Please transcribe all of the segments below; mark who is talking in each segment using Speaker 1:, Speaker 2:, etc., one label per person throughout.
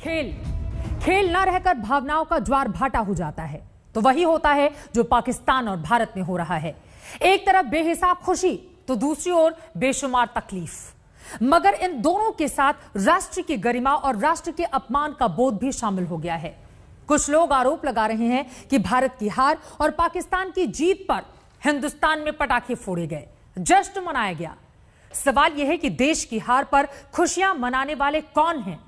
Speaker 1: खेल न रहकर भावनाओं का ज्वार भाटा हो जाता है तो वही होता है जो पाकिस्तान और भारत में हो रहा है। एक तरफ बेहिसाब खुशी तो दूसरी ओर बेशुमार तकलीफ। मगर इन दोनों के साथ राष्ट्र की गरिमा और राष्ट्र के अपमान का बोध भी शामिल हो गया है। कुछ लोग आरोप लगा रहे हैं कि भारत की हार और पाकिस्तान की जीत पर हिंदुस्तान में पटाखे फोड़े गए, जश्न मनाया गया। सवाल यह है कि देश की हार पर खुशियां मनाने वाले कौन हैं?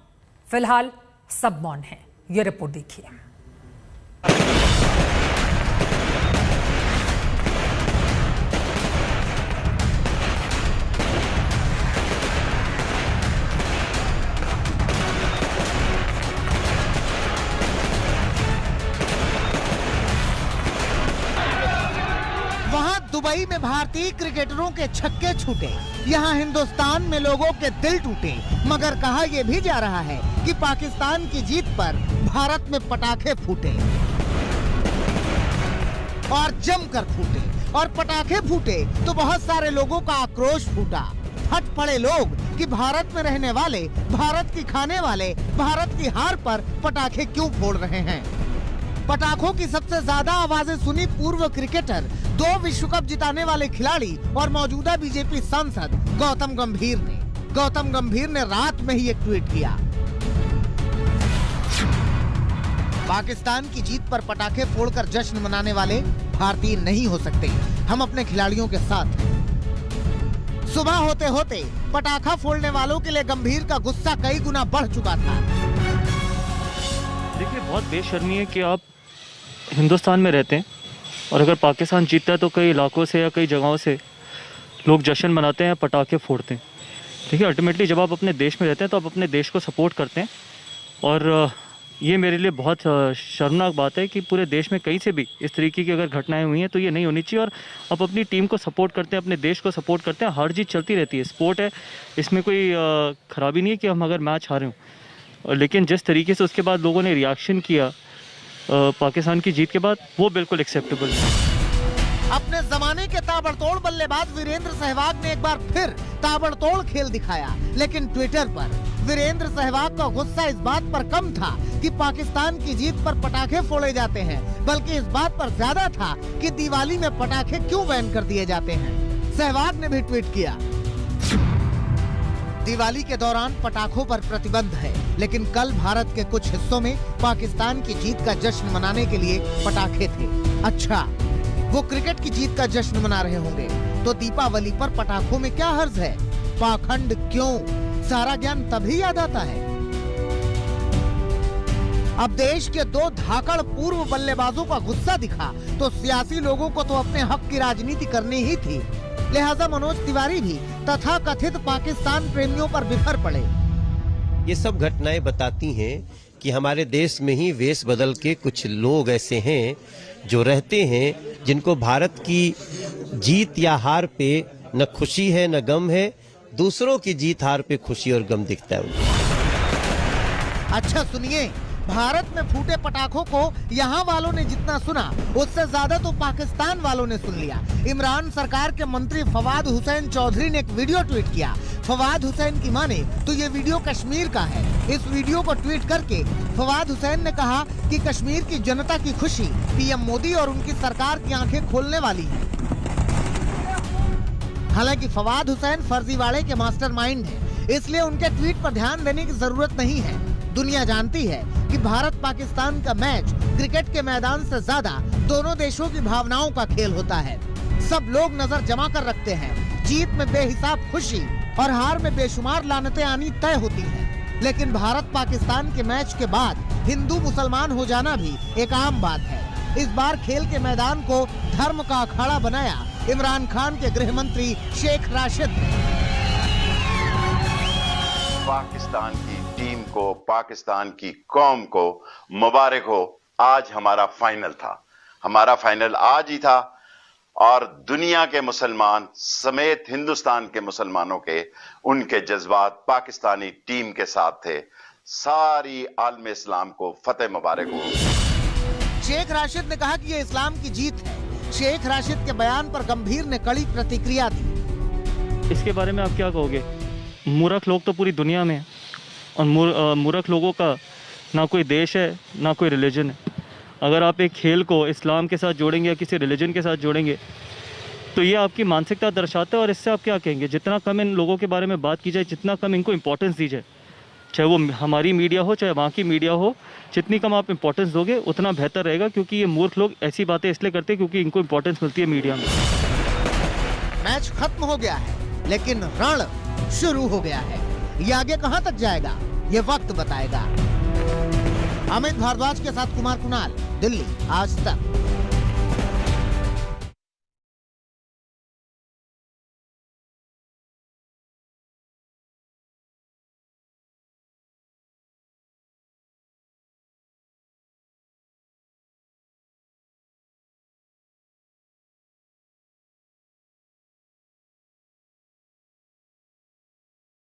Speaker 1: फिलहाल सब मौन हैं। यह रिपोर्ट देखिए।
Speaker 2: दुबई में भारतीय क्रिकेटरों के छक्के छूटे, यहाँ हिंदुस्तान में लोगों के दिल टूटे। मगर कहा यह भी जा रहा है कि पाकिस्तान की जीत पर भारत में पटाखे फूटे और जमकर फूटे। और पटाखे फूटे तो बहुत सारे लोगों का आक्रोश फूटा। फट पड़े लोग कि भारत में रहने वाले, भारत की खाने वाले, भारत की हार पर पटाखे क्यों फोड़ रहे हैं। पटाखों की सबसे ज्यादा आवाजें सुनी पूर्व क्रिकेटर, 2 विश्व कप जिताने वाले खिलाड़ी और मौजूदा बीजेपी सांसद गौतम गंभीर ने। गौतम गंभीर ने रात में ही एक ट्वीट किया, पाकिस्तान की जीत पर पटाखे फोड़कर जश्न मनाने वाले भारतीय नहीं हो सकते, हम अपने खिलाड़ियों के साथ हैं। सुबह होते होते पटाखा फोड़ने वालों के लिए गंभीर का गुस्सा कई गुना बढ़ चुका था।
Speaker 3: देखिए, बहुत बेशर्मी है कि आप हिंदुस्तान में रहते हैं और अगर पाकिस्तान जीतता है तो कई इलाकों से या कई जगहों से लोग जश्न मनाते हैं, पटाखे फोड़ते हैं। देखिए, अल्टीमेटली जब आप अपने देश में रहते हैं तो आप अपने देश को सपोर्ट करते हैं और ये मेरे लिए बहुत शर्मनाक बात है कि पूरे देश में कहीं से भी इस तरीके की अगर घटनाएं हुई हैं तो ये नहीं होनी चाहिए। और आप अपनी टीम को सपोर्ट करते हैं, अपने देश को सपोर्ट करते हैं। हार जीत चलती रहती है, स्पोर्ट है, इसमें कोई खराबी नहीं है कि हम अगर मैच हारे हों। लेकिन जिस तरीके से उसके बाद लोगों ने रिएक्शन किया पाकिस्तान की जीत के बाद, वो बिल्कुल एक्सेप्टेबल है।
Speaker 2: अपने जमाने के ताबड़तोड़ बल्लेबाज वीरेंद्र सहवाग ने एक बार फिर ताबड़तोड़ खेल दिखाया। लेकिन ट्विटर पर वीरेंद्र सहवाग का गुस्सा इस बात पर कम था कि पाकिस्तान की जीत पर पटाखे फोड़े जाते हैं, बल्कि इस बात पर ज्यादा था कि दिवाली में पटाखे क्यों बैन कर दिए जाते हैं। सहवाग ने भी ट्वीट किया, दिवाली के दौरान पटाखों पर प्रतिबंध है, लेकिन कल भारत के कुछ हिस्सों में पाकिस्तान की जीत का जश्न मनाने के लिए पटाखे थे। अच्छा, वो क्रिकेट की जीत का जश्न मना रहे होंगे तो दीपावली पर पटाखों में क्या हर्ज है? पाखंड क्यों? सारा ज्ञान तभी याद आता है। अब देश के 2 धाकड़ पूर्व बल्लेबाजों का गुस्सा दिखा तो सियासी लोगों को तो अपने हक की राजनीति करनी ही थी। लिहाजा मनोज तिवारी भी तथा कथित पाकिस्तान प्रेमियों पर बिफर पड़े।
Speaker 4: ये सब घटनाएं बताती हैं कि हमारे देश में ही वेश बदल के कुछ लोग ऐसे हैं जो रहते हैं, जिनको भारत की जीत या हार पे न खुशी है न गम है, दूसरों की जीत हार पे खुशी और गम दिखता है उनको।
Speaker 2: अच्छा सुनिए, भारत में फूटे पटाखों को यहाँ वालों ने जितना सुना उससे ज्यादा तो पाकिस्तान वालों ने सुन लिया। इमरान सरकार के मंत्री फवाद हुसैन चौधरी ने एक वीडियो ट्वीट किया। फवाद हुसैन की माने तो ये वीडियो कश्मीर का है। इस वीडियो को ट्वीट करके फवाद हुसैन ने कहा कि कश्मीर की जनता की खुशी पीएम मोदी और उनकी सरकार की आंखें खोलने वाली है। हालांकि फवाद हुसैन फर्जीवाड़े के मास्टरमाइंड हैं, इसलिए उनके ट्वीट पर ध्यान देने की जरूरत नहीं है। दुनिया जानती है कि भारत पाकिस्तान का मैच क्रिकेट के मैदान से ज्यादा दोनों देशों की भावनाओं का खेल होता है। सब लोग नजर जमा कर रखते हैं। जीत में बेहिसाब खुशी और हार में बेशुमार लानतें आनी तय होती हैं। लेकिन भारत पाकिस्तान के मैच के बाद हिंदू मुसलमान हो जाना भी एक आम बात है। इस बार खेल के मैदान को धर्म का अखाड़ा बनाया इमरान खान के गृह मंत्री शेख राशिद ने।
Speaker 5: पाकिस्तान की टीम को, पाकिस्तान की कौम को मुबारक हो। आज हमारा फाइनल था, हमारा फाइनल आज ही था और दुनिया के मुसलमान समेत हिंदुस्तान के मुसलमानों के उनके जज्बात पाकिस्तानी टीम के साथ थे। सारी आलम इस्लाम को फतेह मुबारक हो।
Speaker 2: शेख राशिद ने कहा कि ये इस्लाम की जीत है। शेख राशिद के बयान पर गंभीर ने कड़ी प्रतिक्रिया दी।
Speaker 3: इसके बारे में आप क्या कहोगे? मूर्ख लोग तो पूरी दुनिया में हैं और मूर्ख लोगों का ना कोई देश है, ना कोई रिलीजन है। अगर आप एक खेल को इस्लाम के साथ जोड़ेंगे या किसी रिलीजन के साथ जोड़ेंगे तो ये आपकी मानसिकता दर्शाता है। और इससे आप क्या कहेंगे, जितना कम इन लोगों के बारे में बात की जाए, जितना कम इनको इंपॉर्टेंस दी जाए, चाहे वो हमारी मीडिया हो चाहे वहाँ की मीडिया हो, जितनी कम आप इंपॉर्टेंस दोगे उतना बेहतर रहेगा। क्योंकि ये मूर्ख लोग ऐसी बातें इसलिए करते हैं क्योंकि इनको इंपॉर्टेंस मिलती है मीडिया में।
Speaker 2: मैच खत्म हो गया है लेकिन रण शुरू हो गया है। ये आगे कहां तक जाएगा ये वक्त बताएगा। अमित भारद्वाज के साथ कुमार कुणाल, दिल्ली, आज तक।